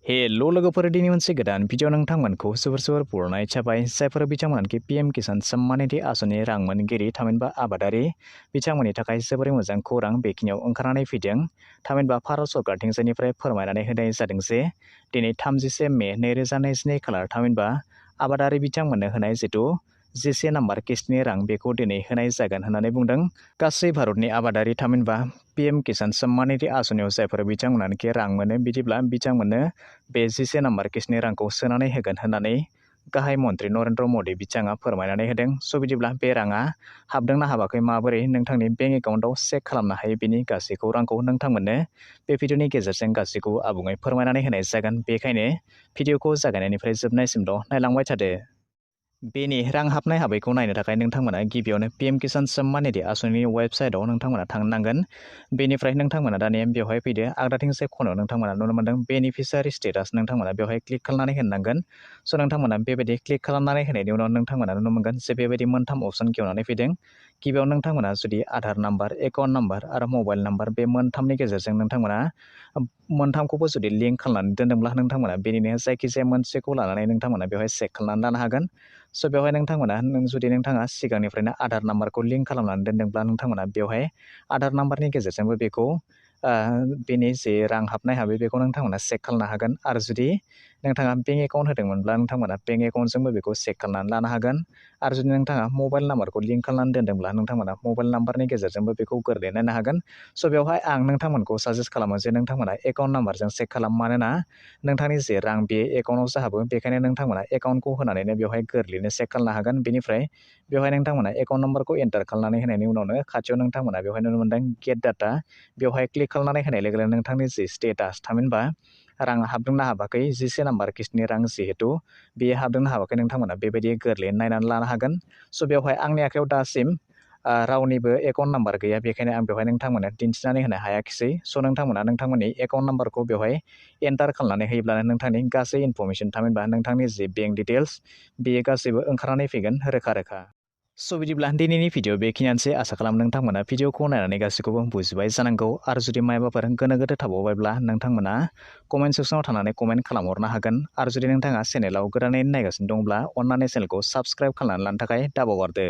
Hello लोगोफोर दिनै मोनसे गोदान भिडिअ नोंथांमोनखौ जोबोर बरायनाय थाबाय जायफोर बिथांमोनाखि पीएम किसान सम्मान निधि आसनि रां मोनगिरि थामहिनबा आबादारि बिथांमोननि थाखाय जोबोरै मोजां खौरां बेखिनियाव ओंखारनानै फैदों। थामहिनबा भारत सरकारथिंजायनिफ्राय फोरमायनानै होनाय जादों जे दिनै 30 मे 2022 खालार थामहिनबा आबादारि बिथांमोननो होनाय जिथु जिसे नाम्बार किस्टनि रां बेखौ दिनै होनाय जागोन होननानै बुंदों। गासै भारतनि आबादारि थामहिनबा पीएम किसान सम्मान निधि आसनियाव जायफोर बिथांमोनानोखि रां मोनो बिदिब्ला बिथांमोननो बे जिसे नाम्बार किस्टनि रांखौ सोनानै होगोन होननानै गाहाय मन्त्रि नरेन्द्र मदि बिथाङा फोरमायनानै होदों। स' बिदिब्ला बे राङा हाबदोंना हाबाखै माबोरै नोंथांनि बेंक एकाउन्टआव चेक खालामनो हायो बेनि गासै खौरांखौ नोंथांमोननो बे भिडिअनि गेजेरजों गासैखौबो आबुङै फोरमायनानै होनाय जागोन। बेखायनो भिडिअखौ जागायनायनिफ्राय जोबनायसिमल' नायलांबाय थादो। बेनि रां हाबनाय हाबैखौ नायनो थाखाय नोंथांमोना गिबियावनो पीएम किसान सम्मान निधि आसनिनि वेबसाइटआव नोंथांमोना थांनांगोन। बेनिफ्राय नोंथांमोना दानिया बेवहाय फैदो आगदाथिंसे खनायाव नोंथांमोना नुनो मोनदों बेनिफिसियारि स्टेटास नोंथांमोना बेवहाय क्लिक खालामनानै होनांगोन। स' नोंथांमोना बेबायदि क्लिक खालामनानै होनायनि उनाव नोंथांमोना नुनो मोनगोन जे बेबायदि मोनथाम अपसन खेवनानै फैदों। गिबियाव नोंथांमोना जुदि आधार नाम्बार एकाउन्ट नाम्बार आरो मबाइल नाम्बार बे मोनथामनि गेजेरजों नोंथांमोना मोनथामखौबो जुदि लिंक खालामनानै दोनदोंब्ला नोंथांमोना बेनिनो जायखिजाया मोनसेखौ लानानै नोंथांमोना बेवहाय चेक खालामनानै लानो हागोन। स' बेवहाय नोंथांमोना जुदि नोंथाङा सिगांनिफ्रायनो आधार नाम्बारखौ लिंक खालामनानै दोनदोंब्ला नोंथांमोना बेवहाय आधार नाम्बारनि गेजेरजोंबो बेखौ बेनि जे रां हाबनाय हाबै बेखौ नोंथांमोना चेक खालामनो हागोन। आरो जुदि नोंथाङा बेंक एकाउन्ट होदोंमोनब्ला नोंथांमोना बेंक एकाउन्टजोंबो बेखौ चेक खालामनानै लानो हागोन। आरो जुदि नोंथाङा मबाइल नाम्बारखौ लिंक खालामनानै दोनदोंब्ला नोंथांमोना मबाइल नाम्बारनि गेजेरजोंबो बेखौ गोरलैयै नायनो हागोन। स' बेवहाय आं नोंथांमोनखौ साजेस्ट खालामो जे नोंथांमोना एकाउन्ट नाम्बारजों चेक खालाम, मानोना नोंथांनि जे रां बे एकाउन्टआवसो हाबो। बेखायनो नोंथांमोना एकाउन्टखौ होनानैनो बेवहाय गोरलैयैनो चेक खालामनो हागोन। बेनिफ्राय बेवहाय नोंथांमोना एकाउन्ट नाम्बारखौ एन्टार खालामनानै होनायनि उनावनो खाथियाव नोंथांमोना बेवहाय नुनो मोनदों गेट डाटा, बेवहाय क्लिक खालामनानै होनाय लोगो लोगो नोंथांनि जे स्टेटास थामहिनबा रां हाबदोंना हाबाखै जिसे नाम्बार किस्टनि रां जिहेतु बेयो हाबदोंना हाबाखै नोंथांमोना बेबायदि गोरलैयैनो नायनानै लानो हागोन। स' बेवहाय आंनि आखायाव दासिम रावनिबो एकाउन्ट नाम्बार गैया, बेखायनो आं बेवहाय नोंथांमोननो दिन्थिनानै होनो हायाखिसै। स' नोंथांमोना नोंथांमोननि एकाउन्ट नाम्बारखौ बेवहाय एन्टार खालामनानै होयोब्लानो नोंथांनि गासै इनफरमेसन थामहिनबा नोंथांनि जे बेंक डिटेल्स बेयो गासैबो ओंखारनानै फैगोन रोखा रोखा। स' बिदिब्ला दिनैनि भिडिअ बेखिनियानोसै। आसा खालामो नोंथांमोना भिडिअखौ नायनानै गासैखौबो बुजिबाय जानांगौ। आरो जुदि माबाफोर गोनो गोथो थाबावबायब्ला नोंथांमोना कमेन्ट सेक्सनाव थांनानै कमेन्ट खालामहरनो हागोन। आरो जुदि नोंथाङा चेनेलाव गोदानै नायगासिनो दंब्ला अन्नानै चेनेलखौ साबस्क्राइब खालामनानै लानो थाखाय दाबावगारदो।